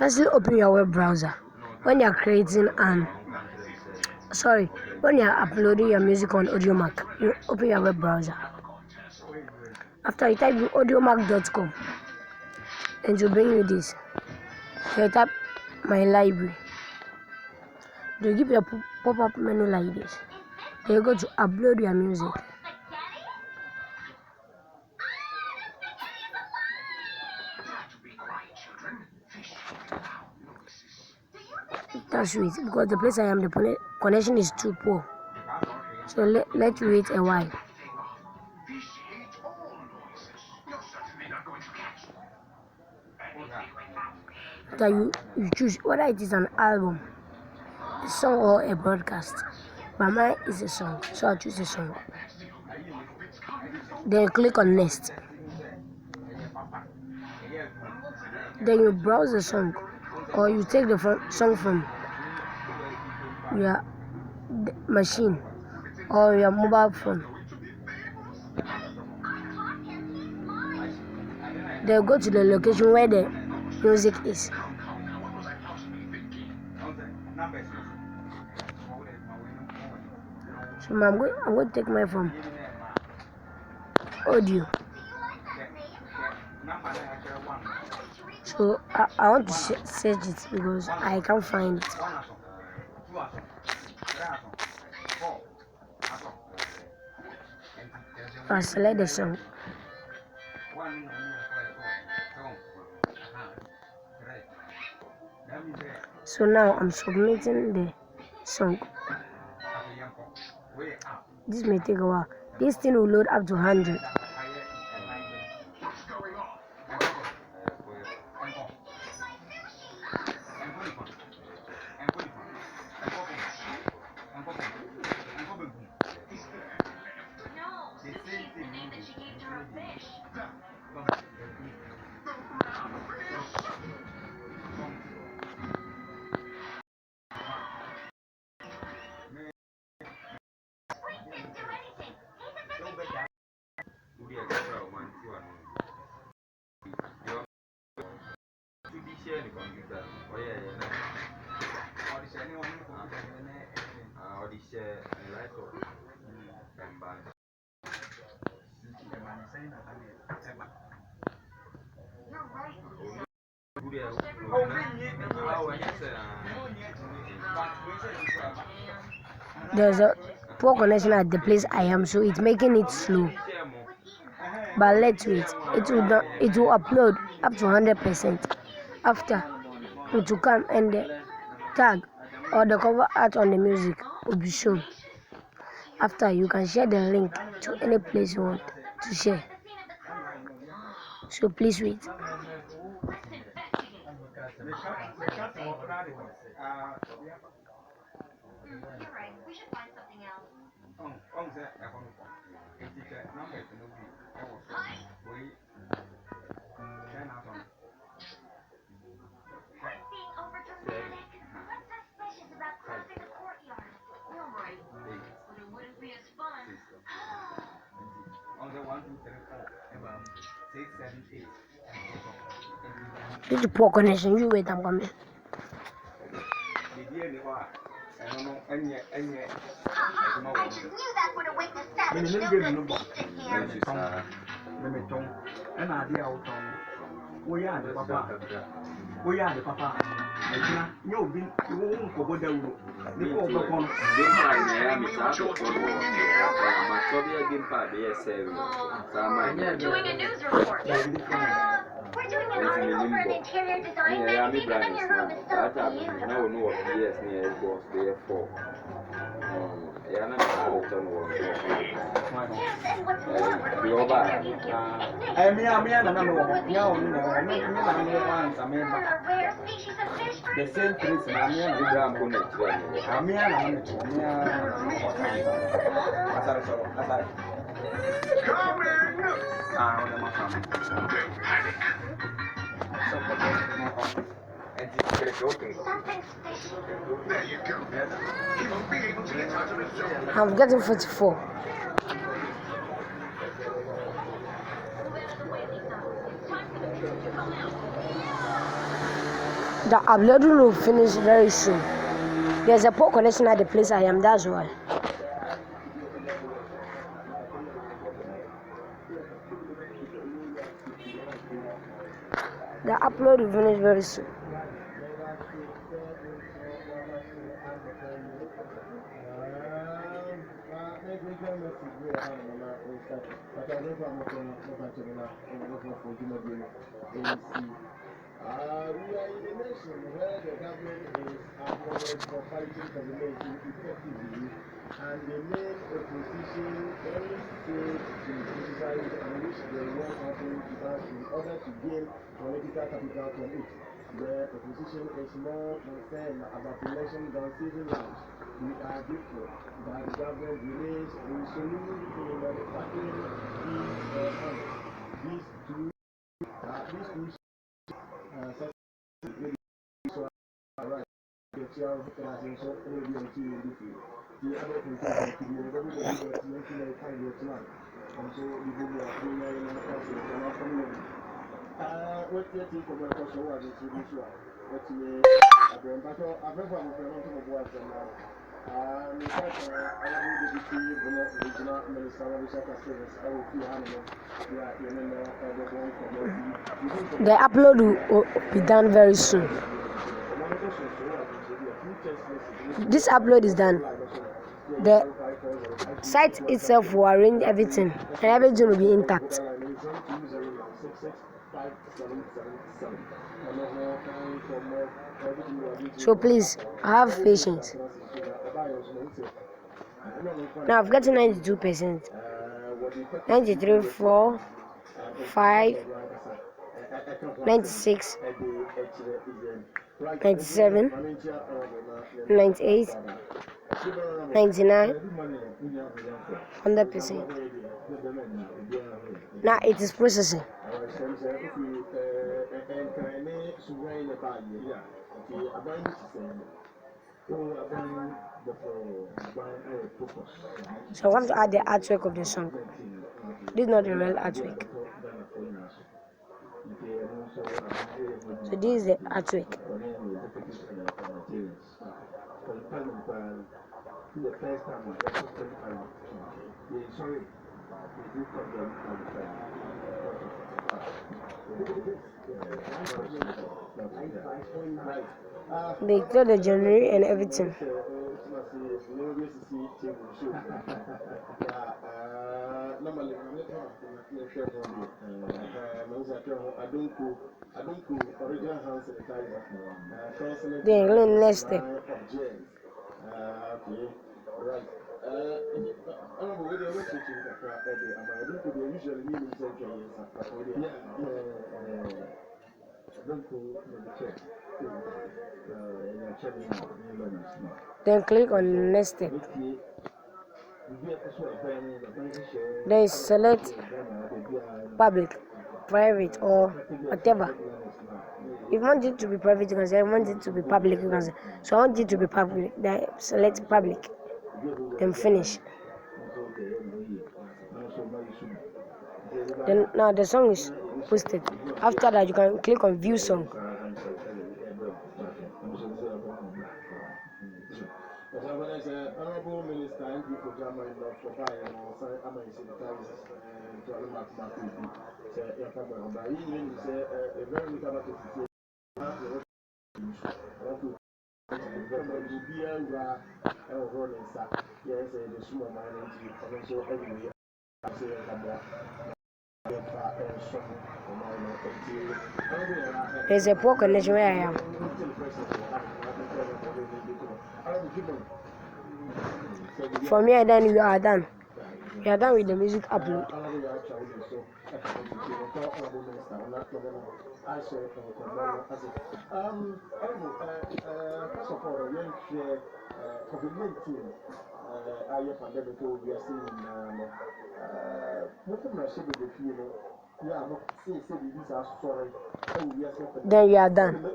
Firstly, open your web browser. When you are creating when you are uploading your music on Audiomack, you open your web browser. After you type audiomack.com, and to bring you this, you type my library. They give you a pop-up menu like this. Then you go to upload your music. That's it, because the place I am, the connection is too poor. So let's wait a while. After you choose whether it is an album, a song, or a broadcast. But mine is a song, so I'll choose a song. Then click on next. Then you browse the song, or you take the song from your machine or your mobile phone. Then go to the location where the music is. So I'm going to take mine from audio. So I want to search it because I can't find it. I select the song. So now I'm submitting the song. This may take a while. This thing will load up to 100. There's a poor connection at the place I am, so it's making it slow. But let's wait. It will upload up to 100%. After, it will come and the tag or the cover art on the music will be shown. After, you can share the link to any place you want to share. So please wait. You're right. We should find something else. That's being overdramatic. What's suspicious about closing the courtyard? You're right. But it wouldn't be as fun. This is poor connection. You wait, I'm coming. I just knew that would awake the savage no-good beast in here. Doing a news report. We're doing an article for an interior design magazine, and your room is so beautiful. Yes, and what's more, we're going to interview you. A rare species of fish, for instance. I'm getting 44. The uploading will finish very soon. There's a poor connection at the place I am, that's why. The upload will finish very soon. We are in a nation where the government is applauded for fighting COVID-19 effectively, and the main opposition only said to criticize and wish there was nothing to pass in order to gain political capital from it. The opposition is more concerned about election than saving lives. We are grateful that the government remains resolute in tackling these hands. These two The upload will be done very soon. This upload is done. The site itself will arrange everything, and everything will be intact. So please have patience. Now I've gotten 92%, 93, 4, 5, 96, 97, 98, 99, 100%. Now it is processing. So I want to add the artwork of the song. This is not the real artwork. So this is the artwork. They clear the journey and everything. Then next step. Then click on next step. Then select public, private, or whatever. If you want it to be private, you can say I want it to be public, you can say. So I want it to be public, then select public, then finish. Then now the song is posted. After that you can click on view song. Honorable Minister, and you for German for buying or There's a poor connection where I am. From here then we are done. We are done with the music upload. Then we are done.